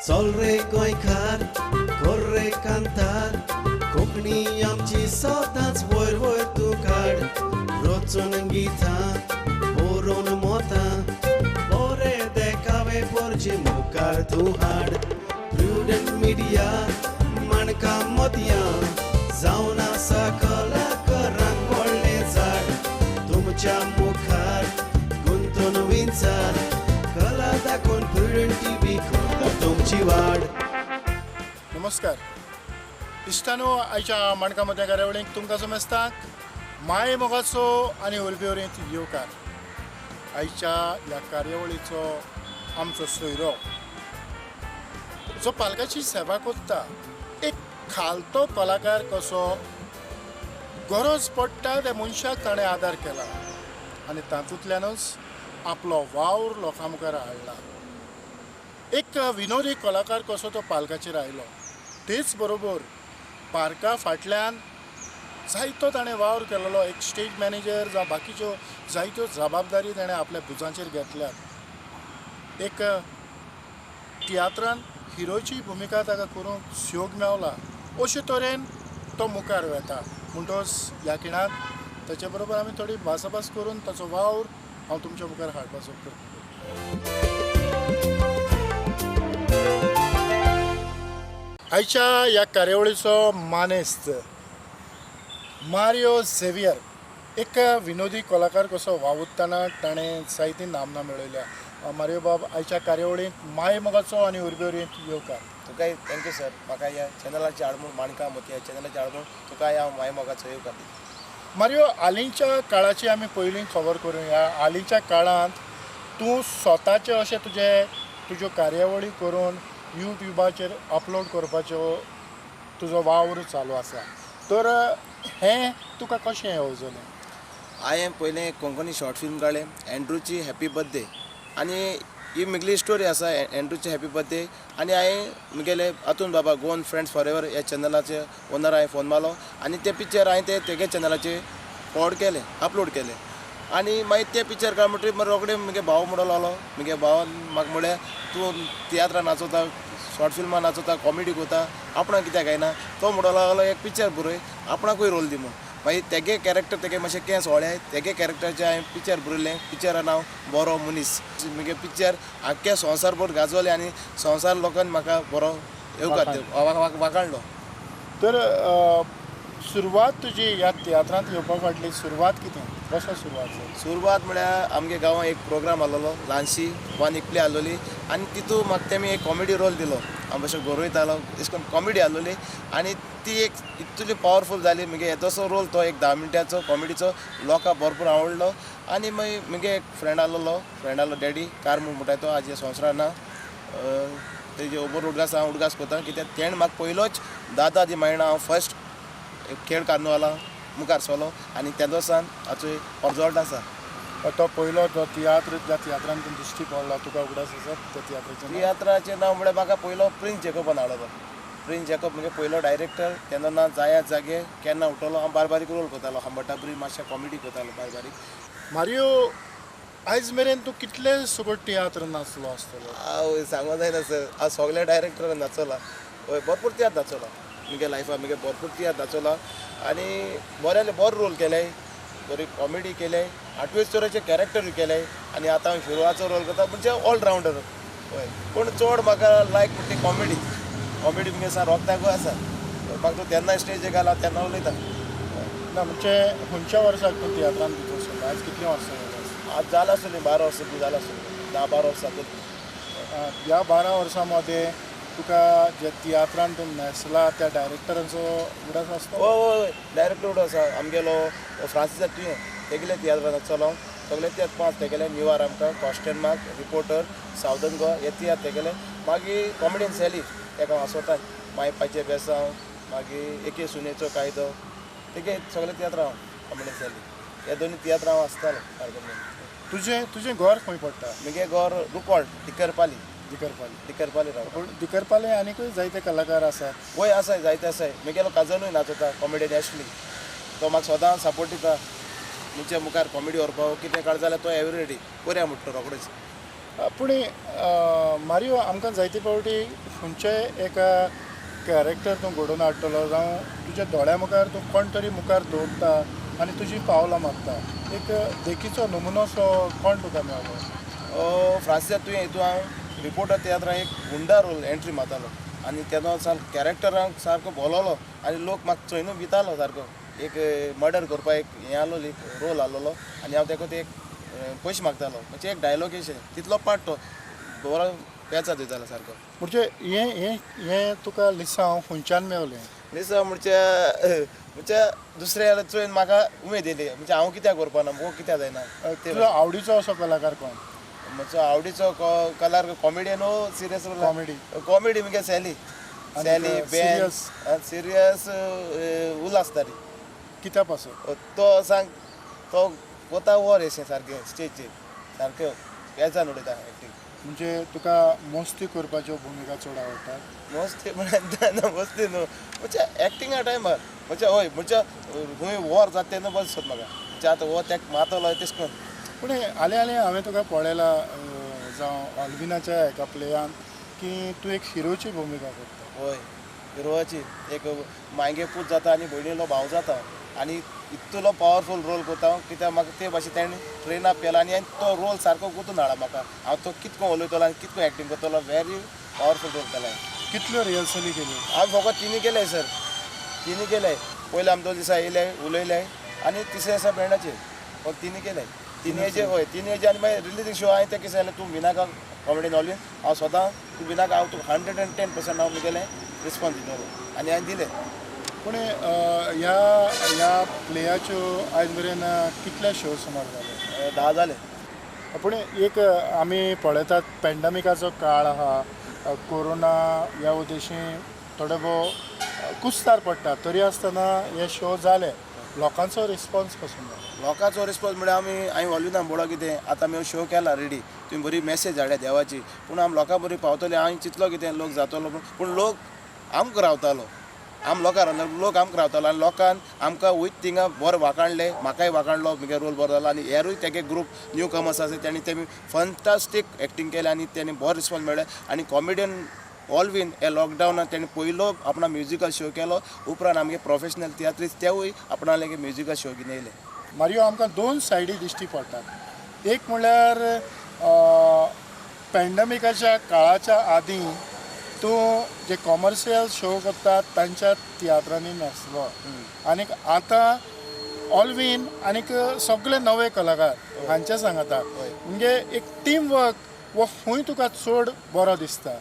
चल रे गोंयकार कर रे कांतार कोंकणी आमची सदांच वयर वयर तूं काड रचून गितां बरोवन मोतां बरें देखावे परचे मुखार तूं हाड प्रुडंट मिडिया माणकां मोतयां जावन आसा कलाकारांक व्हडलें झाड तुमच्या मुखार गुंतून विचार कला दाखोवन प्रुडंट टीव्ही करता तुमची वाड. नमस्कार इश्टानो, आयच्या माणका मते कार्यावळीक तुमकां समजताक माय मोगाचो आनी उर्बेवरीत येवकार. आयच्या ह्या कार्यावळीचो आमचो सोयरो जो पालकाची सेवा करता, एक खालतो कलाकार कसो गरज पडटा त्या मनशाक ताणें आदार केला आनी तातूंतल्यानच आपलो वावर लोकां मुखार हाडला. एक विनोदी कलाकार कसो तो पालकाचेर आयलो, तेच बरोबर पार्का फाटल्यान जायतो ताणें वावर केलेलो. एक स्टेज मॅनेजर जावं बाकीच्यो जायत्यो जबाबदारी ताणें आपल्या भुजांचेर घेतल्यात. एक तियात्रान हिरोची भुमिका ताका करूंक योग मेवला. अशे तरेन तो मुखार वता. म्हणटच ह्या खिणाक ताचे बरोबर आमी थोडी भासाभास करून ताचो वावर हांव तुमच्या मुखार हाडपाचो करता. आयच्या ह्या कार्यावळीचो मानेस्त मारियो झेवियर, एक विनोदी कलाकार कसो वावुरतना ताणें जायतीं नामनां मेळयल्या. मारियो बाब, आयच्या कार्यावळीक माय मोगाचो आनी उर्बेवरीत येवकार. तुकाय थँक्यू सर. म्हाका ह्या चॅनलाचे हाडून माणका मती ह्या चॅनलाचे हाडून तुकाय हांव माय मोगाचो येवकार दिता. मारियो, हालींच्या काळाची आमी पयलीं खबर करुया. हालींच्या काळांत तूं स्वताचे अशें तुज्यो कार्यावळी करून यूट्यूबाचेर अपलोड करपाचो तुजो वावर चालू आसा, तर हें तुका कशें येवजलें? हांवें पयलें कोंकणी शॉर्ट फिल्म काडलें, एंड्रूची हॅपी बर्थडे, आनी ही म्हगेली स्टोरी आसा एंड्रूची हॅपी बर्थडे. आनी हांवें म्हगेले हातून बाबा गोवन फ्रेंड्स फॉर एवर ह्या चॅनलाचे ओनर हांवें फोन मारलो आनी ते पिक्चर हांवें तेगे चॅनलाचेर पॉड केलें, अपलोड केलें. आनी मागीर तें पिक्चर काड म्हणटकीर मागीर रोखडें म्हगे भाव म्हणून लागलो. म्हगे भावान म्हाका म्हळ्ळें तूं तियात्रां नाचोता, शॉर्ट फिल्मां नाचोता, कॉमेडी करता, आपणाक कित्याक जायना? तो म्हणून लागलो एक पिक्चर बरय, आपणाकूय रोल दी म्हूण. मागीर तेगे कॅरेक्टर तेगे मातशें केंस व्हडलें, तेगे कॅरेक्टराचें हांवें पिक्चर बरयलें. पिक्चराचें नांव बरो मनीस. म्हगे पिक्चर आख्ख्या संवसार भर गाजवलें आनी संवसार लोकांनी म्हाका बरो येवकार वाखाणलो. तर सुरवात तुजी ह्या तियात्रांत येवपा फाटली सुरवात कितें? कशें सुरवात जाली? सुरवात म्हळ्यार आमगे गांवांत एक प्रोग्राम आहलोलो, ल्हानशी वन इकली आहलोली, आनी तितून म्हाका तेमी एक कॉमेडी रोल दिलो. हांव अशें गरोयतालो, अशें करून कॉमेडी आहलोली आनी ती एक इतली पावरफूल जाली. म्हगे येदोसो रोल तो एक 10 मिनटाचो कॉमेडीचो लोकांक भरपूर आवडलो. आनी मागीर म्हगे एक फ्रेंड आहलो डॅडी कारमू म्हणटा तो हाजे संवसारान ना, तेजे ओबर उडगास हांव उडगास करता. कित्याक तेणें म्हाका पयलोच दादा दी मायणा हांव फर्स्ट खेळ कार्नवाला मुखार सरलो आनी त्या दिसान हाचो रिजल्ट आसा. तो पयलो जो तियात्र, ज्या तियात्रान तूं दिश्टी पडलो, तुका उगडास आसा त्या तियात्राचें? तियात्राचें नांव म्हळ्यार म्हाका पयलो प्रिन्स जॅकबान हाडलो. प्रिन्स जॅकब म्हगे पयलो डायरेक्टर. तेन्ना ना जाया जागे केन्ना उठलो हांव बारीक रोल करतालो, हंबटाबरी मातशें कॉमेडी करतालो बारीक. मारियो, आयज मेरेन तूं कितले सुगोट तियात्र नाचलो आसतलो? हांव सांगूं जायना सर, हांव सगळे डायरेक्टर नाचला. हय, भरपूर तियात्र नाचला म्हगे लायफान. म्हगे भरपूर तियात्र नाचला आनी बरो रोल केले, बरी कॉमेडी केले, 8व्या तरेचे कॅरेक्टरूय केले आनी आतां हांव हिरोवाचो रोल करता, म्हणजे ऑलरावंडर. हय, पूण चड म्हाका लायक म्हणटी कॉमेडी म्हगे सा रोगताकूय आसा. म्हाका तूं तेन्ना स्टेजीर घाला तेन्ना उलयता. ना म्हणजे खंयच्या वर्साक तूं तियात्रान भितर सरलो? आयज कितलीं वर्सां जालीं? आज जाला आसतलीं 12 वर्सां बी जाला आसतलीं, 10-12 वर्सां जातलीं. ह्या 12 वर्सां मध्ये तुका जे तियात्रान तूं न्हेसला त्या डायरेक्टरांचो उगडास आसतो? हय, डायरेक्टर उडो आसा. आमगेलो फ्रांसीस तुवें तेगेले तियात्रान नाचलो. सगळे तियात्र 5 तेगेले. न्यू आर आमकां क्वेश्चन मार्क, रिपोर्टर, सावदर्न गोवा हे तियात्र तेगेले. मागीर कॉमेडियन सॅली तेका हांव आसोता, मायपाचें बेसांव, मागीर एके सुनेचो कायदो, तेगे सगळे तियात्र हांव कॉमेडियन सॅली. हे दोनी तियात्र हांव आसतालो सारकें. तुजें घर खंय पडटा? म्हगे घर रुकोळ, तिकरपाली राव. पूण तिकरपाले आनीकूय जायते कलाकार आसात. वय आसाय, जायते आसाय. म्हगेलो काजनूय नाचोता, कॉमेडियन एशली. तो म्हाका सदां सपोर्ट दिता. म्हणजे मुखार कॉमेडी व्हरपाक कितें काड जाल्यार तो एवरी रेडी करया म्हणटा रोखडेच. पूण मारियो आमकां जायते फावटी खंयचेय एका कॅरेक्टर तूं घडोवन हाडटलो जावं तुज्या दोळ्या मुखार तूं कोण तरी मुखार दवरता आनी तुजी पावलां मारता. एक देखीचो नमुनो असो कोण तुका मेळ्ळो? फ्रांसिस तुवें हितून हांव रिपोर्टर तियात्रांत एक गुंडा रोल एंट्री मारतालो आनी तेन्ना कॅरेक्टरांक सारको बोललो आनी लोक म्हाका चोयनू भितालो सारको. एक मर्डर करपाक एक हें आसलोली रोल आसलोलो आनी हांव ताका ते एक पयशे मागतालो. म्हणजे एक डायलॉग अशें तितलो पार्ट तो बरो पेचा दितालो सारको. म्हणजे हें तुका लिसांव खंयच्यान मेवलें? दिसा म्हणजे दुसऱ्या चोयन म्हाका उमेद येयली. म्हणजे हांव कित्याक करपाना मुगो कित्याक जायना. तुजो आवडीचो असो कलाकार कोण? म्हजो आवडीचो कलर कॉमेडियन सिरियस कॉमेडी म्हणजे सॅली बेन सिरियस उल्हासदारी. कित्या पासून? तो सांग तो वता वर अशें सारकें स्टेजीर सारकें पेजान उडयता एक्टींग. म्हणजे तुका मस्ती करपाच्यो भुमिका चड आवडटात? मस्ती म्हणल्यार मस्ती न्हू म्हणजे एक्टिंगा टायमार म्हणजे हय म्हणजे खंय वॉर जाता तेन्ना बरें दिसता म्हाका. म्हणजे आतां हो तेका मातलो तेश करून. पूण हालीं हांवें तुका पळयलां जावं ऑल्विनाच्या एका प्लेयान की तूं एक हिरोची भुमिका करता. हय हिरोची एक मांगे पूत जाता आनी भयणीलो भाव जाता आनी इतलो पावरफूल रोल करता कित्याक म्हाका ते भाशेन ताणें ट्रेन अप केला आनी तो रोल सारको गुंतून हाडला म्हाका. हांव तो कितको उलयतलो आनी कितको एक्टींग करतलो व्हेरी पावरफूल रोल केला. कितल्यो रिहर्सली केल्यो? हांव फकत तिनी केले सर. तिनी केले. पयले आमी 2 दिसा येयले उलयले आनी तिसरे दिसा बँडाचेर फक्त तिनी केले. तिनी हेजे हय तिनी हेजे आनी मागीर रिलीजींग शो हांवें तें कितें सांगलें तूं भिनाका कॉमेडीन ऑलवीन हांव स्वता तूं भिनाका हांव तुका 110% हांव मुगेलें रिस्पॉन्स दितलो आनी हांवें दिलें. पूण ह्या प्लेयाच्यो आयज मेरेन कितले शो सुमार जाले? 10 जाले. पूण एक आमी पळयतात पॅन्डेमिकाचो काळ आहा कोरोना ह्या उद्देशीं थोडे भोव कुस्तार पडटा तरी आसतना हे शो जाले. लोकांचो रिस्पॉन्स कसो मेळ्ळो? लोकांचो रिस्पॉन्स म्हळ्यार हांवें ऑलविना म्हणलो कितें आतां आमी शो केला रेडी तुवें बरी मॅसेज हाडल्या देवाची पूण आमी लोकां बरी पावतली हांवें चिंतलो कितें लोक जातलो पूण लोक आमकां रावतालो. आम लोकां रावना लोक आमकां रावतालो आनी लोकांन आमकां वयत थिंगा बरें वाखाणलें म्हाकाय वाखाणलो म्हगे रोल बरो जालो आनी हेरूय तेगे ग्रूप न्यू कमर्स आसा तेणी फंटास्टीक एक्टींग केलें आनी तेणी बरो रिस्पॉन्स मेळ्ळें. आनी कॉमेडियन ऑलवीन हे लॉकडावनात तेणी पयलो आपणा म्युजिकल शो केलो उपरांत आमगे प्रोफेशनल तियात्रीस्ट तेवूय आपणाले म्युजिकल शो घेवन येयले. मारियो आमकां 2 सायडी दिश्टी पडटात. एक म्हणल्यार पॅन्डेमिकाच्या काळाच्या आदीं तूं जे कॉमर्शियल शो करतात तांच्या तियात्रांनी नाचलो आनीक आतां ऑलवीन आनीक सगळे नवे कलाकार हांचे सांगता म्हणजे एक टीम वर्क वो खंय तुका चड बरो दिसता?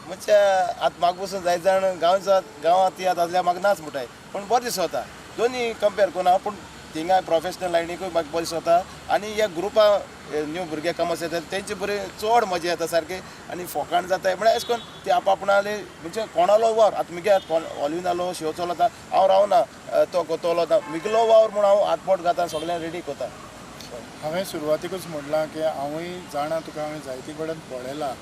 म्हणजे आतां म्हाका पसून जायत जाण गांवांत तियात्र आसल्यार म्हाका नाच म्हणटाय पूण बरो दिसता. दोनी कंपेर कोना पूण थिंगा प्रोफेशनल लायनीकूय म्हाका बरें दिसता आनी ह्या ग्रुपा न्यू भुरगे कमर्स येतात तेंची बरी चड मजा येता सारकी आनी फोकाण जाताय म्हळ्यार अशें करून ते आपणाले म्हणजे कोणालो वावर आतां मगे ऑलविनालो शो चलता हांव रावना तो कोतलो मिगलो वावर म्हूण हांव हातबोट घालता सगळें रेडी करता. हांवें सुरवातीकूच म्हणलां की हांवूय जाणा तुका हांवें जायते कडेन पळयलां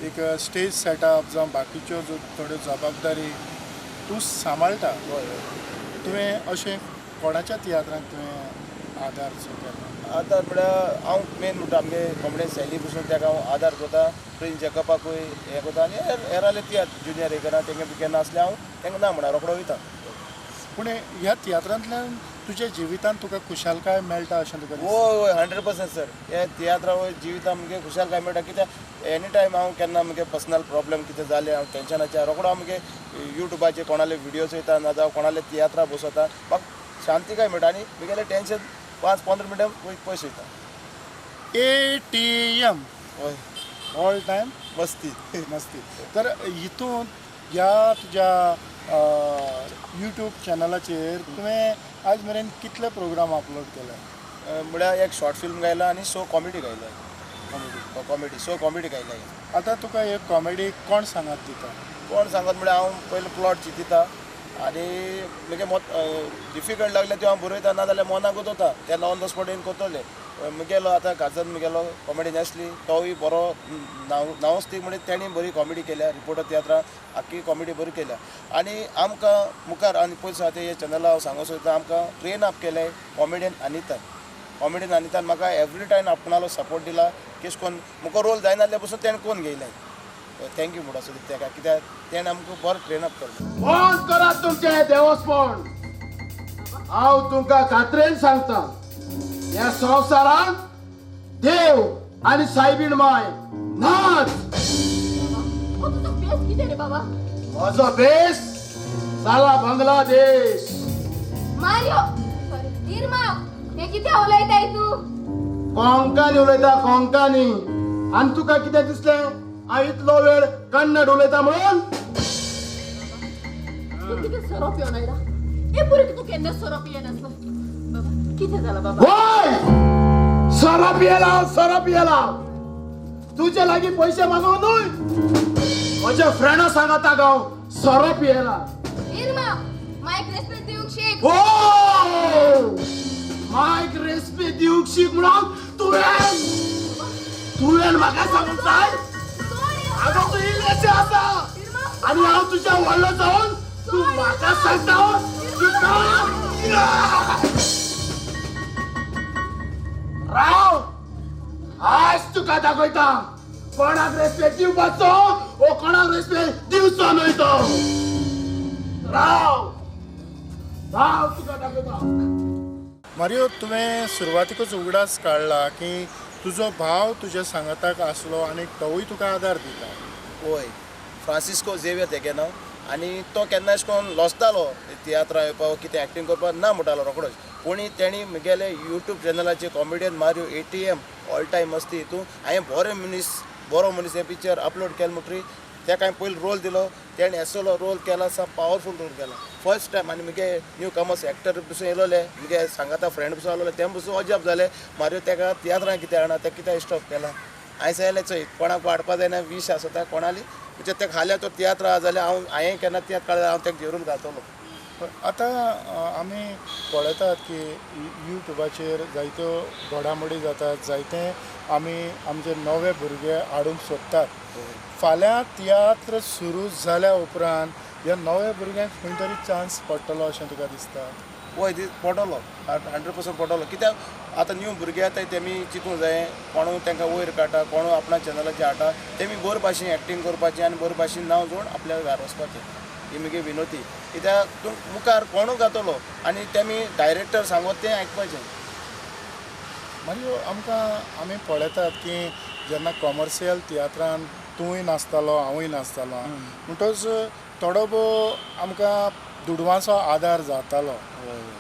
एक स्टेज सेटअप जावं बाकीच्यो थोड्यो जबाबदारी तूं सांबाळटा. तुवें अशें कोणाच्या तियात्रांक तुवें आदार केला? आदार म्हळ्यार हांव मेन म्हणटा आमगे कॉमेडियन सॅली पसून ताका हांव आदार करता प्रिन्स जॅकपाकूय हें करता आनी हेराले तियात्र जुनियर हे करा तेंगे केन्ना आसले हांव तेंका ना म्हणा रोखडो वयता. पूण ह्या तियात्रांतल्यान तुज्या जिवितांत तुका खुशालकाय मेळटा अशें तुका? हय 100% सर. हे तियात्रा जिवितांत मुगे खुशालकाय मेळटा कित्याक एनी टायम हांव केन्ना मुगे पर्सनल प्रॉब्लेम कितें जालें हांव टेंशनाचें रोखडो हांव मुगे युट्यूबाचेर कोणाले विडियोज वयता ना जावं कोणाले तियात्रा बसयता म्हाका शांतीकाय मेळटा आनी मुगेलें टेंशन 5-15 मिनटां पयस वयता. ATM हय ऑल टायम मस्ती मस्ती. तर हितून ह्या तुज्या यूट्यूब चॅनलाचेर तुवें आज मेरेन कितले प्रोग्राम अपलोड केले? म्हळ्यार एक शॉर्ट फिल्म गायला आनी शो कॉमेडी गायला. कॉमेडी शो कॉमेडी गायला. आतां तुका एक कॉमेडी कोण सांगात दिता? कोण सांगत म्हळ्यार हांव पयलो प्लॉट चिंतिता आनी मुगे डिफिकल्ट लागले त्यो हांव बरयता ना जाल्यार मनाक गुंतवता तेन्ना ऑन द स्पॉट येवन कोतले. मुगेलो आतां घाजन मुगेलो कॉमेडी नासली तोय बरो नावस्तीक म्हणजे तेणी बरी कॉमेडी केल्या रिपोर्टर तियात्रा आख्खी कॉमेडी बरी केल्या आनी आमकां मुखार आनी पयस आसा ते चॅनला हांव सांगूंक सोदता आमकां ट्रेन अप केले कॉमेडियन अनिता कॉमेडीन आनी ताणें म्हाका एवरी टायम आपणालो सपोर्ट दिला केश कोन मुको रोल जायनासल्या पसून तेणें कोण घेयलाय थँक्यू म्हणून असो तेका कित्याक तेणें आमकां बरो ट्रेन अप केलो बंद करात तुमचे देवस्पण हांव तुमकां खात्रेन सांगता ह्या संवसारांत देव आनी सायबीण माय नाच तुझो बेस कितें रे बाबा म्हजो बेस साला बांगलादेश मारियो सॉरी निर्मा हे कितें उलयताय तूं कोंकणी उलयता कोंकणी आनी तुका कितें दिसलें हांव इतलो वेळ कन्नड उलयता म्हणून तूं कितें सोरो पिवन आयला हे पुरे तूं केन्ना सोरो पियेनासलो बाबा कितें जालां बाबा वय सरप येला तुझे लागीं पयशे मागो न्हय म्हज्या फ्रेंडा सांगता हांव सरप येला निर्मा मायक रेस्पेक्ट दिवंक शिक ओ मायक रेस्पेक्ट दिवंक शिक म्हणून तुवें म्हाका सांगूंक जाय आगो तूं इल्लेशें आसा आनी हांव तुज्या व्हडलो जावन तूं म्हाका सांगता राव आज तुका दाखयता कोणाक रेस्पेक्ट दिवपाचो ओ कोणाक रेस्पेक्ट दिवचो न्हय तो राव तुका दाखयता मारियो तुवें सुरवातीकूच उगडास काडला की तुजो भाव तुज्या सांगाताक आसलो आनी तोवूय तुका आदार दिता वय फ्रांसिस्को झेवियर तेगे नांव आनी तो केन्ना अशें करून लोचतालो तियात्रा येवपा कितें एक्टींग करपाक ना म्हणटालो रोखडोच पूण तेणी म्हगेले यूट्यूब चॅनलाचेर comedian Mario ATM all time मस्ती हितून हांवें बरो मनीस हें पिक्चर अपलोड केलें म्हणटरी तेका हांवें पयलीं रोल दिलो तेणें एसलो रोल केला सा पावरफूल रोल केला फर्स्ट टायम आनी मुगे न्यू कमर्स एक्टर पसून येयलोले मुगे सांगाता फ्रेंड पसून आसलोले तें पसून अजाप जालें मारियो तेका तियात्रां कितें हाडना तें कितें स्टॉप केला हांवें सांगलें चोय कोणाक वाडपा जायना वीश आसता कोणाली म्हणजे तेका हाल्या तो तियात्र आहा जाल्यार हांवें केन्ना तियात्र काडल्यार हांव तेका घेरून घालतलो आतां आमी पळयतात की युट्यूबाचेर जायत्यो घडामोडी जातात जायते आमी आमचे नवे भुरगे हाडूंक सोदतात फाल्यां तियात्र सुरू जाल्या उपरांत ह्या नव्या भुरग्यांक खंय तरी चान्स पडटलो अशें तुका दिसता वय पडटलो 100% पडटलो कित्याक आतां न्यू भुरगे येताय तेमी चिंतूंक जाय कोणू तांकां वयर काडटा कोणू आपणा चॅनलाचेर हाडटा तेमी बरे भाशेन एक्टींग करपाचें आनी बरे भाशेन नांव जोडून आपल्या घरा वचपाचें ही म्हगे विनोती कित्याक तूं मुखार कोणू घातलो आनी तेमी डायरेक्टर सांगत तें आयकपाचें मागीर आमकां आमी पळयतात की जेन्ना कॉमर्शियल तियात्रान तूंय नाचतालो हांवूय नाचतालो म्हणटच थोडो भोव आमकां दुडवांचो आदार जातालो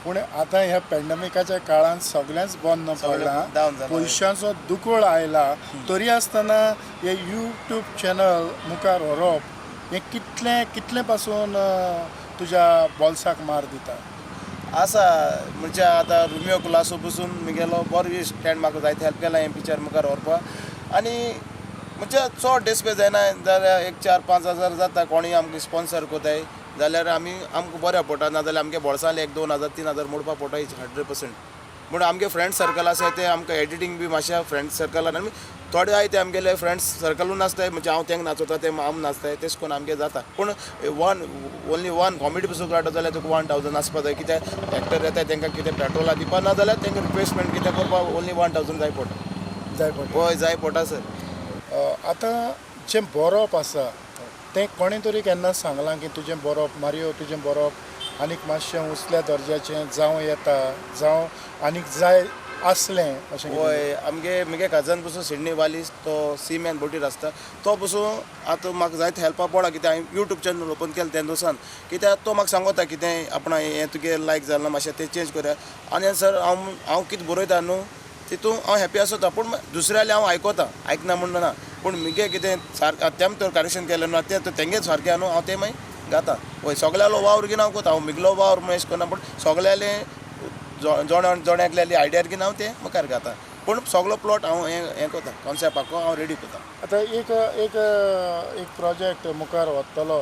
पूण आतां ह्या पॅन्डेमिकाच्या काळांत सगळेंच बंद पडलां पयशांचो दुखळ आयला तरी आसतना हे यूट्यूब चॅनल मुखार व्हरप हें कितलें पासून तुज्या बोल्साक मार दिता आसा म्हणजे आतां रुमियो क्लासो पसून म्हगेलो बरो स्टँड म्हाका जायते हेल्प केला हें पिक्चर मुखार व्हरपाक आनी म्हणजे चड डिस्पे जायना जाल्यार 4-5 हजार जाता कोणूय आमकां स्पॉन्सर कोताय जाल्यार आमकां बऱ्या पडटा नाजाल्यार आमगे बोळसाले 1-2 हजार 3 हजार मोडपा पडटा 100% म्हणून आमगे फ्रेंड सर्कल आसा ते आमकां एडिटींग बी मातशें फ्रेंड सर्कलान आनी थोडे आहाय ते आमगेले फ्रेंड्स सर्कलून नाचताय म्हणजे हांव तेंक नाचोता ते हांव नाचताय तेश कोन्न आमगे जाता पूण ओन्ली वन कॉमेडी पसून काडटा जाल्यार तुका 1000 नाचपा जाय कित्याक एक्टर येताय तांकां कितें पेट्रोला दिवपा ना जाल्यार तांकां रिप्लेसमेंट कितें करपाक ओन्ली 1000 जाय पडटा हय जाय पडटा सर आतां जें बरोवप आसा तें कोणें तरी केन्ना सांगलां की तुजें बरोवप मारियो तुजें बरोवप आनीक मातशें उचल्या दर्ज्याचें जावं येता जावं आनीक जाय आसलें अशें हय म्हगे काजन पसून सिडनी वालीस तो सीमॅन बोटीर आसता तो पसून आतां म्हाका जायते हेल्पा पडला कित्याक हांवें यूट्यूब चॅनल ओपन केलें त्या दिसान कित्याक तो म्हाका सांगता कितें आपणा हें तुगे लायक जालें मातशें तें चेंज करया आनी सर हांव कितें बरयता न्हू तितून हांव हॅप्पी आसता पूण दुसऱ्याले हांव आयकता आयकना म्हणना ना पूण म्हगे कितें सारकें तेम तर करेक्शन केलें न्हू तें तेंगेच सारकें न्हू हांव तें मागीर घाता हय सगळ्यालो वावर घेवन हांव कोता हांव मिगलो वावर म्हण अशें करना पूण सगळ्याले जोड्याकले आयडियार घेवन हांव तें मुखार घाता पूण सगळो प्लॉट हांव हें कोता कॉन्सेप्ट आखो हांव रेडी कोता आतां एक प्रोजेक्ट मुखार वतलो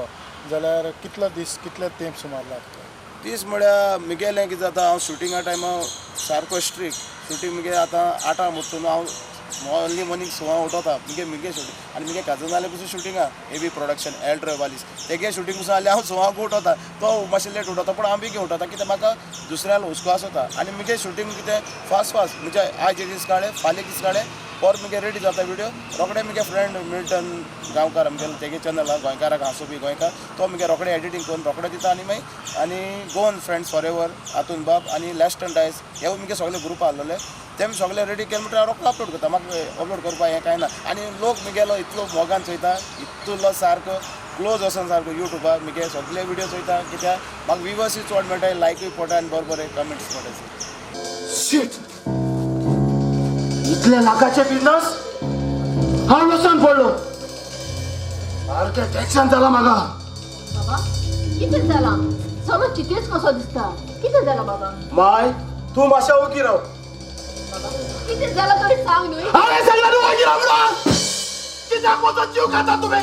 जाल्यार कितले तेंप सुमार लागता दीस म्हळ्यार म्हगेलें कितें जाता हांव शुटिंगा टायमा सारको स्ट्रिक्ट शुटींग म्हगे आतां 8 म्हणटा न्हू हांव अर्ली मॉर्निंग 6 उठोता मुगे शूटिंग आनी मुगे काजू नाले पसून शूटिंगा एबी प्रोडक्शन एल ट्रेवलीस तेगे शूटिंग पसून जाल्यार हांव 6 उठोता तो मातशें लेट उठोता पूण हांव बेगीन उठोता कित्याक म्हाका दुसऱ्या हुस्को आसता आनी मुगे शूटिंग कितें फास्ट म्हणजे आज एक दीस काडे फाल्यां दीस काडे पर मुगे रेडी जाता विडियो रोखडे मुगे फ्रेंड मिल्टन गांवकार आमगेले तेगे चॅनल गोंयकाराक हांसो बी गोंयकार तो मुगे रोखडे एडिटींग करून रोखडे दिता आनी मागीर आनी गोवन फ्रेंड्स फॉर एवर हातून बाब आनी लास्ट एंड डायस हे मुगे सगळे ग्रुप आहलोले तेम सगळे रेडी केले म्हणटा हांव रोखडो अपलोड करता म्हाका अपलोड करपाक हें कांय ना आनी लोक मुगेलो इतलो मोगान चोयता इतलो सारको क्लोज वचून सारको युट्यूबार मुगे सगळे विडियो चोयता कित्याक म्हाका व्ह्यूवर्सूय चड मेळटाय लायकूय पडटा आनी बरे कमेंट्स पडटा शिट इतले लाखाचे बिझनेस हांव लसून पडलो सारकें टेन्शन जाला म्हाका बाबा कितें जाला सगळो चितेच कसो दिसता कितें जाला बाबा माय तूं मातशें ओगी राव बाबा कितें जाला तरी सांग न्हू हांवें सांगला न्हू ओगी राव म्हणून कित्याक म्हजो जीव खाता तुमी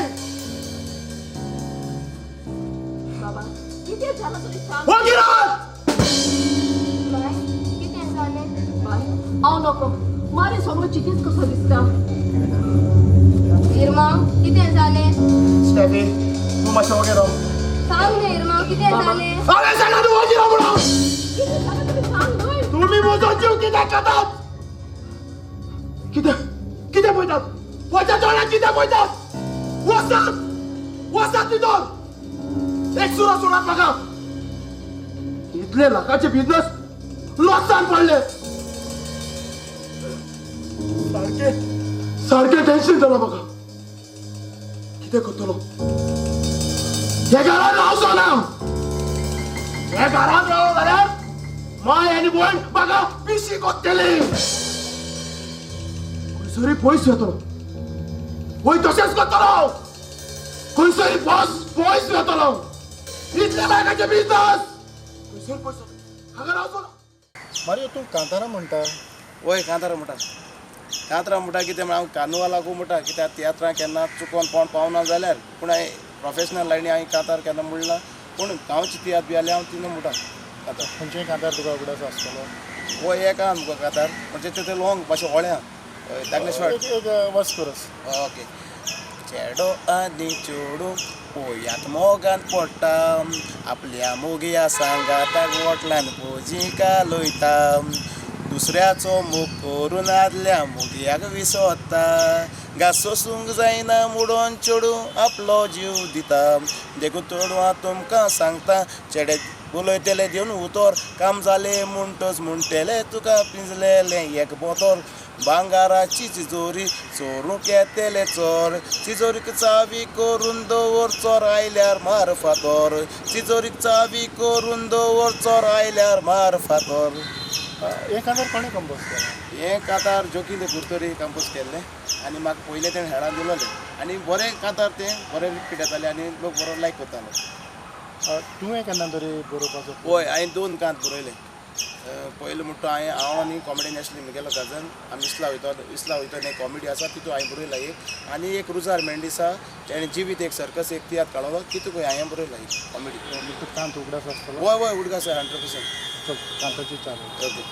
बाबा कितें जाला तरी सांग ओगी राव कितें जालें बाय हांव नको मारे सगळो चितेच कसो दिसता इरमा कितें जालें स्टेफी तूं मातशें ओगी राव सांग न्हू इरमा कितें जालें हांवें सांगला न्हू ओगी राव म्हणून कितें जाला तरी सांग न्हू तुमी म्हजो जीव कित्याक खातात कितें पळयतात म्हज्या दोळ्यांत कितें पळयतात वसात भितर एक सुरा सोडात म्हाका इतले लाखाचे बिझनेस लॉसान पडले सारकें टेन्शन जालां म्हाका कितें करतलो हे घरांत रावचो ना हे घरांत रावलो जाल्यार माय आनी भयण म्हाका पिशी कोत्तेली खंयसरी पयस येतलो वय तशेंच करतलो खंयसरी पयस येतलो इतले लाखाचे बिझनेस खंयसर पयस हांगा रावचो ना मारियो तूं कांतारा म्हणटा वय कांतारा म्हणटा कितें हांव कार्निवालाकू म्हणटा कित्याक तियात्रां केन्ना चुकोन कोण पावना जाल्यार पूण हांवें प्रोफेशनल लायनी हांवें कांतार केन्ना म्हणला पूण गांवची तियात्र बी जाल्यार हांव तिनूं म्हणटा कांतार खंयचेय कांतार तुका उगडास आसतलो वो एक आहा मुगो कांतार म्हणजे ते लॉंग मातशें व्हडें धाकलें एक वर्स करस ओके चेडो आनी चेडू पोयात मोगान पडटा आपल्या मोगया सांगाताक वटल्यान पोजी कालोयता दुसऱ्याचो मोग करून आदल्या मोगयाक विसोता घास सोसूंक जायना म्हणून चेडू आपलो जीव दिता देखून चेडू तुमकां सांगता चेडे उलयतले दिवन उतर काम जालें म्हणटच म्हणटले तुका पिंजलेलें एक बोतोल भांगाराची तिजोरी चोरूंक येतले चोर तिजोरीक चावी करून दवर चोर आयल्यार मार फातोर तिजोरीक चावी करून दवर चोर आयल्यार मार फातोर हे कांतार कोणें कंपोज केलें हें कांतार जोकिले कुर्तोरी कंपोज केल्लें आनी म्हाका पयलें तेणें हेळान दिलोलें आनी बरें कांतार तें बरें रिपीट येतालें आनी लोक बरो लायक करताले तुवें केन्ना तरी बरोवपाचो हय हांवें 2 कांत बरयले पयलीं म्हणटा हांव आनी कॉमेडीन आसली म्हगेलो कजन आमी इस्ला वयता एक कॉमेडी आसा तितून हांवें बरयला एक आनी एक रुजार मेंडिसा तेणें जिवीत एक सर्कस एक तियात्र काडलो तितून हांवें बरयला एक कॉमेडी कांत उगडास आसतलो हय उडगास 100% चल कांताची चालू ओके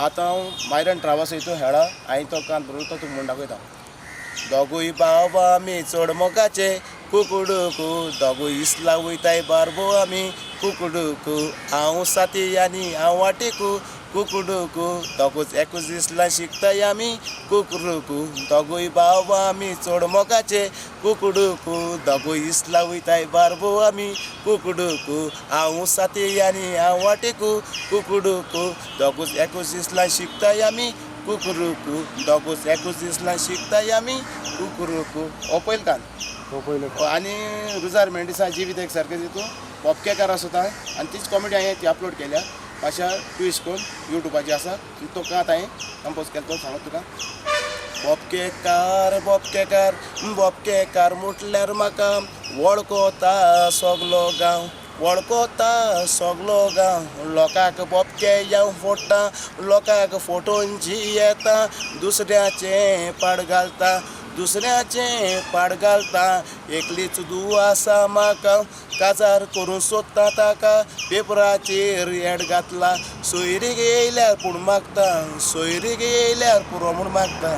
आतां हांव मायरन ट्रावास वयता हेळा हांवें तो कांत बरयलो तो तुका म्हण दाखयता दोगूय भाव आमी चड मोगाचे कुकुडूकू दोगूय इस्ला वयताय बारबो आमी कुकुडूकू हांव साती आनी हांव वाटेकू कुकुडूकू दोगूच एकूच इस्ला शिकताय आमी कुकुरूकू दोगूय भाव आमी चड मोगाचे कुकुडूकू दोगूय इस्ला वयताय बारबो आमी कुकुडूकू हांव साती आनी हांव वाटेकू कुकुडूकू दोगूच एकूच इस्ला शिकताय आमी कुकुरूकू दोगूच एकूच इस्ला शिकताय आमी कुकुरूकू हो पयलो कांत हो पयलो आनी रुजार मेंडिसा जिवीत एक सारकें तितून पॉपकेकार आसता आनी तीच कॉमेडी हांवें ती अपलोड केल्या अशा ट्विस्ट करून युट्यूबाची आसा तो कांत हांवें कंपोज केलो तो सांगता तुका बॉबकेकार म्हटल्यार म्हाका वळखता सगलो गांव लोकांक बोबके येवं फोडटा लोकांक फोटोंची येता दुसऱ्याचें पाड घालता एकलीच धूव आसा म्हाका काजार करून सोदता ताका पेपराचेर एड घातला सोयरीक येयल्यार पूण मागता पुरो म्हूण मागता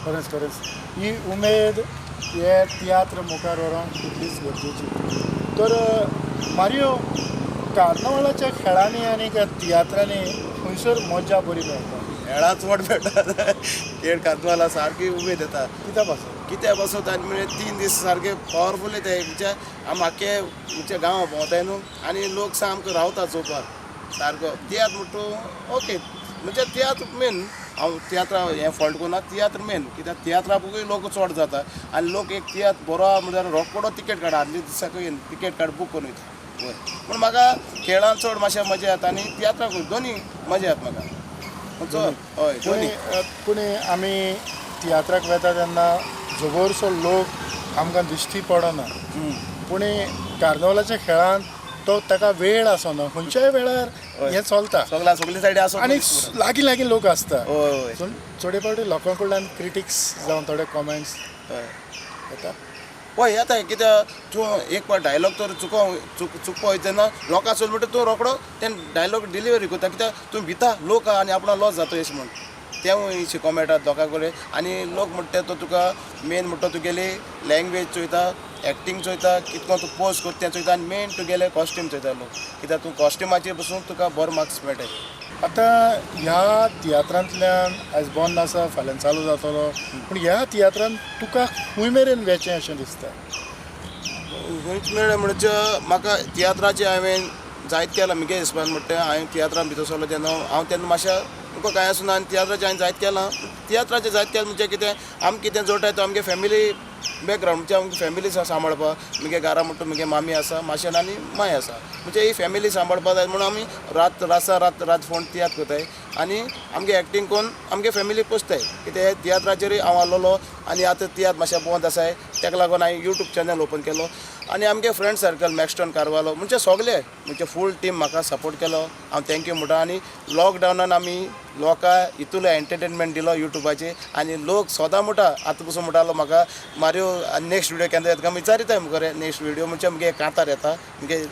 खरेंच खरेंच ही उमेद हे तियात्र मुखार व्हरोंक तितलीच गरजेची तर मारियो कार्नावालाच्या खेळांनी आनी त्या तियात्रांनी खंयसर मजा बरी मेळटा खेळा चड मेळटा खेळ कार्नावाला सारकी उमेद येता कित्याक पासून कित्याक पासून तांचे म्हणजे 3 दीस सारके पॉवरफूल येता म्हणजे आख्खे म्हणजे गांवा भोंवताय न्हू आनी लोक सामको रावता चोवपाक सारको तियात्र म्हणटा ओके म्हणजे तियात्र मेन हांव तियात्रा हें फॉल्ट कोना तियात्र मेन कित्याक तियात्राकूय लोक चड जाता आनी लोक एक तियात्र बरो म्हणल्यार रोकडो तिकेट काडा आदल्या दिसाक तिकेट कार्ड बूक करून वयता वय पूण म्हाका खेळांत चड मातशें मजा येता आनी तियात्राकूय दोनी मजा येता म्हाका हय दोनी पूण आमी तियात्राक वता तेन्ना जबरसो लोक आमकां दिश्टी पडना पूण कार्नावालाच्या खेळांत तो ताका वेळ आसना खंयच्याय वेळार हें चलता सगळे सायडी आसा आनी लागीं लागीं लोक आसता हय थोडे फावटी लोकां कडल्यान क्रिटिक्स जावं थोडे कॉमेंट्स हय येता पळय येता कित्याक तूं एक पाट डायलॉग तर चुकपा वयता तेन्ना लोकां चल म्हणटा तूं रोकडो तें डायलॉग डिलिव्हरी करता कित्याक तूं भिता लोक आनी आपणा लॉस जाता अशें म्हण तेवूय शिको मेळटा दोगां कडेन आनी लोक म्हणटा तो तुका मेन म्हणटा तुगेली लँग्वेज चोयता एक्टींग चोयता कितको तूं पोज करता तें चोयता आनी मेन तुगेले कॉस्ट्यूम चोयता लोक कित्याक तूं कॉस्ट्युमाचेर पसून तुका बरो मार्क्स मेळटाय आतां ह्या तियात्रांतल्यान आयज बंद आसा फाल्यां चालू जातलो पूण ह्या तियात्रांत तुका खंय मेरेन वेचें अशें दिसता खंयच मेळ्ळें म्हणजे म्हाका तियात्राचें हांवें जायत केलां म्हगे हिसपान म्हणटा हांवें तियात्रान भितर सरलो तेन्ना हांव तेन्ना मातशें तुका कांय आसना आनी तियात्राचें हांवें जायत केलां तियात्राचें जायत केलें म्हणजे कितें आमी कितें जोडटाय तो आमगे फॅमिली बॅकग्रावंड म्हणजे आमगे फॅमिली सांबाळपाक म्हगे घरा म्हणटा म्हगे मामी आसा माशेन आनी माय आसा म्हणजे ही फॅमिली सांबाळपाक जाय म्हणून आमी रात फोन तियात्र करताय आनी आमगे एक्टींग करून आमगे फॅमिली पोसताय कित्याक तियात्राचेरूय हांव आसलोलो आनी आतां तियात्र मातशें बंद आसाय तेका लागून हांवें यूट्यूब चॅनल ओपन केलो आनी आमगे फ्रेंड सर्कल मॅक्स्टन कारवालो म्हणजे सगळे म्हणजे फूल टीम म्हाका सपोर्ट केलो हांव थँक्यू म्हणटा आनी लॉकडावनान आमी लोकां इतूलो एंटरटेनमेंट दिलो यूट्यूबाचेर आनी लोक सोदां म्हणटा आतां पसून म्हणटालो म्हाका मारियो नेक्स्ट व्हिडिओ केन्ना येता काय विचारिताय मुखार नेक्स्ट व्हिडिओ म्हणजे मुगे कांतार येता मुगे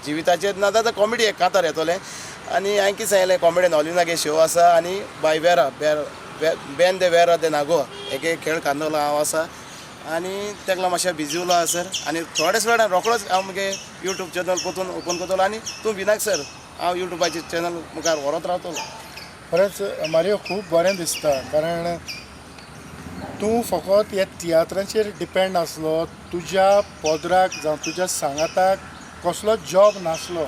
जिविताचेर ना जाल्यार कॉमेडी एक कांतार येतोलें आनी हांवें कितें सांगलें कॉमेडीन ऑलिनागे शो आसा आनी बाय बेन दे वेरा दे नागो एक खेळ कांदोलो हांव आसा आनी तेका लागून मातशें बिजी उरलो आहा सर आनी थोडेच वेळान रोखडोच हांव मुगे यूट्यूब चॅनल पोतून ओपन करतलो आनी तूं भिनाक सर हांव यूट्यूबाचेर चॅनल मुखार व्हरत रावतलो खरेंच मारियो खूब बरें दिसता कारण तूं फकत ह्या तियात्राचेर डिपेंड आसलो तुज्या पदराक जावं तुज्या सांगाताक कसलो जॉब नासलो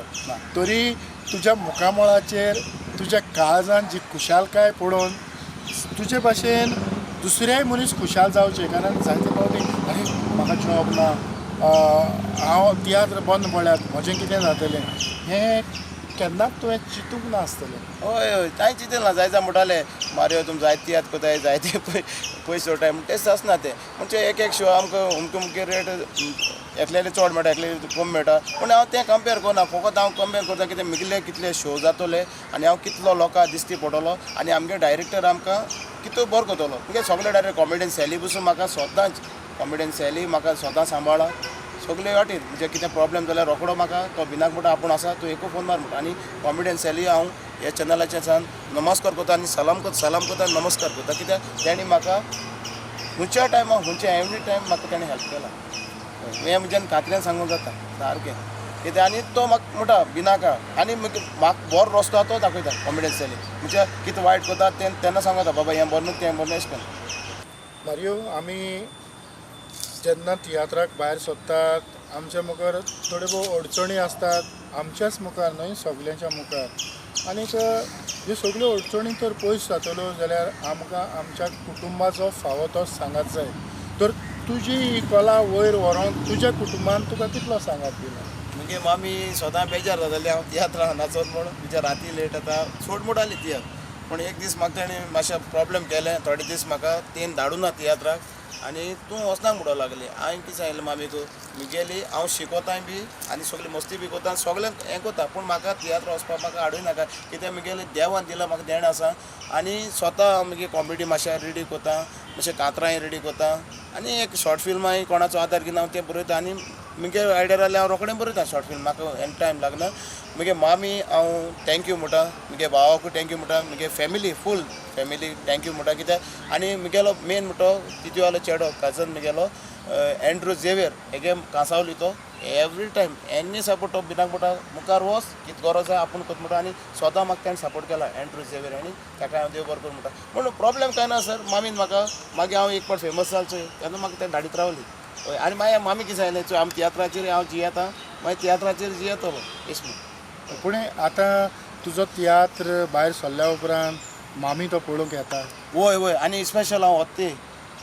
तरी तुज्या मुखामळाचेर तुज्या काळजान जी खुशालकाय पडोवन तुजे भाशेन दुसरेय मनीस खुशाल जावचे कारण जायते फावटी अरे म्हाका जॉब ना हांव तियात्र बंद पडल्यात म्हजें कितें जातलें हें केन्नाच तुवें चिंतूंक नासतलें हय हय कांय चिंतलें ना जायते म्हणटाले मारियो तुमी जायते तियात्र कोताय जायते पयशे जोडटाय म्हण तें आसना तें म्हणजे एक शो आमकां उमके रेट एकलेले चड मेळटा एकलेले कमी मेळटा पूण हांव तें कंपेर करना फकत हांव कंपेर करता कितें म्हगेले कितले शो जातले आनी हांव कितलो लोकां दिश्टी पडटलो आनी आमगे डायरेक्टर आमकां कितलो बरो करतलो म्हणजे सगळे डायरेक्ट कॉमेडियन सॅली पसून म्हाका स्वताच कॉमेडियन सॅली म्हाका स्वता सांबाळा सगळे वाटेर म्हणजे कितें प्रॉब्लेम जाल्यार रोखडो म्हाका तो भिनाक म्हणटा आपूण आसा तूं एकू फोन मार म्हणटा आनी कॉमेडियन सॅली हांव ह्या चॅनलाचेर नमस्कार करता आनी सलाम करता नमस्कार करता कित्याक तेणी म्हाका खंयच्या टायमार खंयच्या एवरी टायम म्हाका तेणें हेल्प केला हें म्हज्यान खात्रेन सांगूंक जाता सारकें कित्याक आनी तो म्हाका म्हणटा भिनाका आनी म्हाका बरो रस्तो तो दाखयता कॉमेडियन सॅली म्हणजे कितें वायट करता तेन्ना सांगता बाबा हें बरें न्हू तें बरें अशें करून मारियो आमी जेन्ना तियात्राक भायर सरतात आमच्या मुखार थोड्यो भोव अडचणी आसतात आमच्याच मुखार न्हय सगल्यांच्या मुखार आनीक ह्यो सगळ्यो अडचणी तर पयस जातल्यो जाल्यार आमकां आमच्या कुटुंबाचो फावो तो सांगात जाय तर तुजी ही कला वयर व्हरोन तुज्या कुटुंबान तुका कितलो सांगात दिला म्हणजे मामी स्वता बेजार जाताली हांव तियात्रां नाचत म्हूण म्हणजे राती लेट येता सोड मोड आली तियात्र पूण एक दीस म्हाका ताणें मातशें प्रॉब्लेम केलें थोडे दीस म्हाका तें धाडूं ना तियात्राक आनी तूं वचनाक म्हणूं लागली हांवें कितें सांगलें मामीक म्हगेली हांव शिकोताय बी आनी सगळी मस्ती बी करता सगळें हें करता पूण म्हाका तियात्र वचपाक म्हाका हाडूय नाका कित्याक म्हगेलें देवान दिलां म्हाका देण आसा आनी स्वता म्हगे कॉमेडी मातशें रेडी करता मातशें कांतरांय रेडी करता आनी एक शॉर्ट फिल्माय कोणाचो आदार घेवन हांव तें बरयता आनी मुगे आयडिया जाल्यार हांव रोखडें बरयता शॉर्ट फिल्म म्हाका एनी टायम लागना मुगे मामी हांव थँक्यू म्हणटा मुगे भावाकूय थँक्यू म्हणटा मुगे फॅमिली फूल फॅमिली थँक्यू म्हणटा कित्याक आनी मुगेलो मेन म्हणटो तितूवालो चेडो कजन मुगेलो एंड्रू झेवियर हेगे कांसावली तो एवरी टायम एनी सपोर्ट तो भिनाक म्हणटा मुखार वच कितें गरज आहा आपूण करता म्हणटा आनी स्वता म्हाका ताणें सपोर्ट केला एंड्रू झेवियर आनी ताका हांव देव बरो कर म्हणटा म्हणून प्रॉब्लेम कांय ना सर मामीन म्हाका मागीर हांव एक पावट फेमस जालचो तेन्ना म्हाका तें धाडीत रावली हय आनी मागीर मामी कितें जालें चो आमी तियात्राचेर हांव जियेतां मागीर तियात्राचेर जियेतलो एश म्हणून पूण आतां तुजो तियात्र भायर सरल्या उपरांत मामी तो पळोवंक येता वय वय आनी स्पेशल हांव वता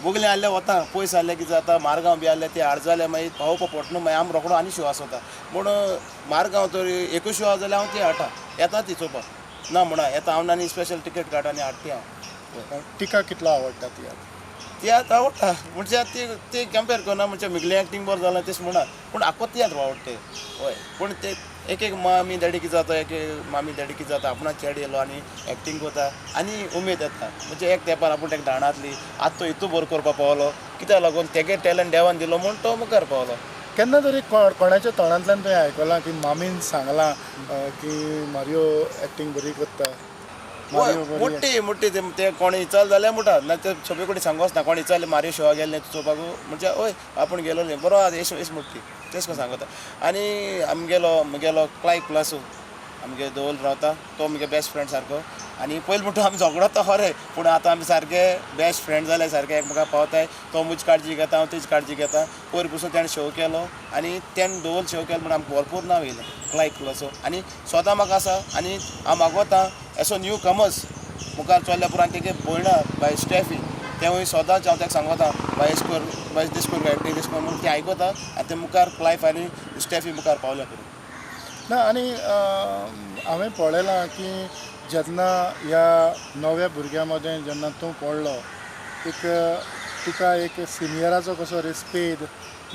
बोगले आहले वता पयस आहले कितें जाता मारगांव बी आहले ते हाड जाले मागीर पावोवपा पडना मागीर आमी रोखडो आनी शो आसोता पूण मारगांव तर एकूच शो आहा जाल्यार हांव ती हाडटा येता ती चोवपाक ना म्हणा येता हांव आनी स्पेशल टिकेट काड आनी हाडटी हांव तिका कितलो आवडटा तियात्र तियात्र आवडटा म्हणजे ती कंपेर करना म्हणजे मिगले एक्टींग बरो जालें तेश म्हणा पूण आख्खो तियात्र आवडटा हय पूण ते एक एक मामी डॅडी कितें जाता एक मामी डॅडी कितें जाता आपणाक चेड येयलो आनी एक्टींग करता आनी उमेद येता म्हणजे एक तेंपार आपूण ताका धाडांतली आतां तो हितू बरो करपा पावलो कित्याक लागून तेगे टॅलंट देवान दिलो म्हूण तो मुखार पावलो केन्ना तरी कोणाच्या तोंडांतल्यान तुवें आयकलां की मामीन सांगलां की मारियो एक्टींग बरी करता मोठी मोठी ते कोणी इचाल जाल्यार म्हणटा ना ते सोबे कडेन सांगोच ना कोणी इचारले मारियो शोआ गेले चोवपाक म्हणजे हय आपूण गेलोले बरो एश एश मोठी तेच को सांगता आनी आमगेलो क्लायक प्लासू आमगे दोल रावता तो म्हगे बेस्ट फ्रेंड सारको आनी पयलीं म्हणटा आमी झगडता खरें पूण आतां आमी सारके बेस्ट फ्रेंड जाले सारके एकमेकाक पावताय तो म्हजी काळजी घेता हांव तेजी काळजी घेता पयर पसून ताणें शो केलो आनी तेणें दोल शो केलो म्हणून आमकां भरपूर नांव येयलें क्लायक प्लासो आनी स्वता म्हाका आसा आनी हांव मागोता एसो न्यू कमर्स मुखार चल्ल्या पुरान तेगे भयणा बाय स्टेफी तेवूय सदांच हांव ताका सांगता बाय एश कर बाय दिस कर एक्टींग दिस कर म्हणून ते आयकता आनी ते मुखार क्लायफ आनी स्टेफी मुखार पावल्या करून ना आनी हांवें पळयलां की जेन्ना ह्या नव्या भुरग्यां मदें जेन्ना तूं पडलो एक तुका एक सिनियराचो कसो रेस्पेद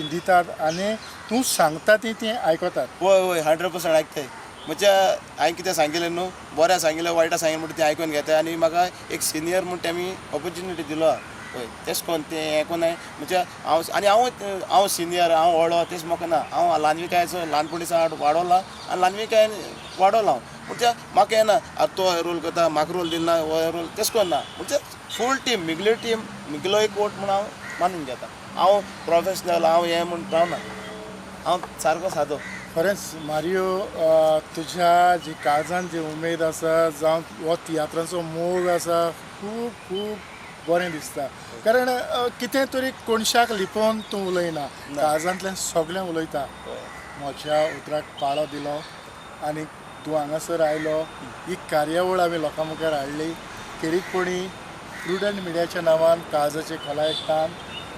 दितात आनी तूं सांगता ती आयकतात वय वय 100% आयकताय म्हणजे हांवें कितें सांगिल्लें न्हू बरें सांगिल्लें वायटा सांगिल्लें म्हणटा तें आयकून घेताय आनी म्हाका एक सिनियर म्हूण तेमी ऑपॉर्च्युनिटी दिलो पळय तेश कोन्न तें हें कोन्नाय म्हणजे हांव सिनियर हांव व्हडलो तेच म्हाका ना हांव ल्हानविकायचो ल्हानपणीचो वाडोला आनी ल्हानविकाय वाडोला हांव म्हणजे म्हाका येना आतां तो रोल करता म्हाका रोल दिना हो रोल तेश कोन्ना म्हणजे फूल टीम मिगलो एक वोट म्हूण हांव मानून घेता हांव प्रोफेशनल हांव हें म्हूण रावना हांव सारको सादो खरेंच मारियो तुज्या जी काळजांत जी उमेद आसा जावं हो तियात्राचो मोग आसा खूब खूब बरें दिसता कारण कितें तरी कोणशाक लिपोवन तूं उलयना काळजांतल्यान सगळें उलयता म्हज्या उतराक पाळो दिलो आनी तूं हांगासर आयलो ही कार्यावळ आमी लोकां मुखार हाडली खेरीतपणी प्रुडंट मिडियाच्या नांवान काळजाचे खोलायेकान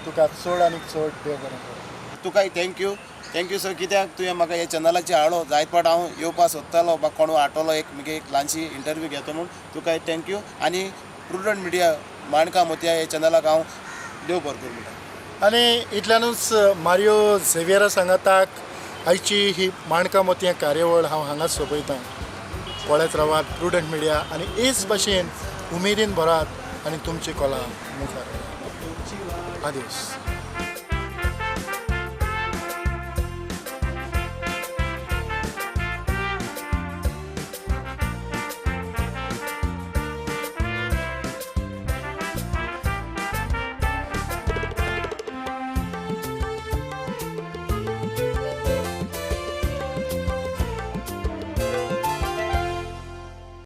तुका चड आनी चड देव बरें करूं तुकाय थँक्यू सर कित्याक तुवें म्हाका हे चॅनलाचेर हाडलो जायत पाट हांव येवपा सोदतालो म्हाका कोण हाडटलो एक म्हगे एक ल्हानशी इंटरव्यू घेता म्हूण तुकाय थँक्यू आनी प्रुडंट मिडिया माणका मोतया हे चॅनलाक हांव देव बरो करूं म्हणटा आनी इतल्यानूच मारियो झेवियरा सांगाताक आयची ही माणका मोतया कार्यावळ हांव हांगाच सोंपयतां पळयत रावात प्रुडंट मिडिया आनी हेच भाशेन उमेदीन बरात आनी तुमची कला मुखार आदिवस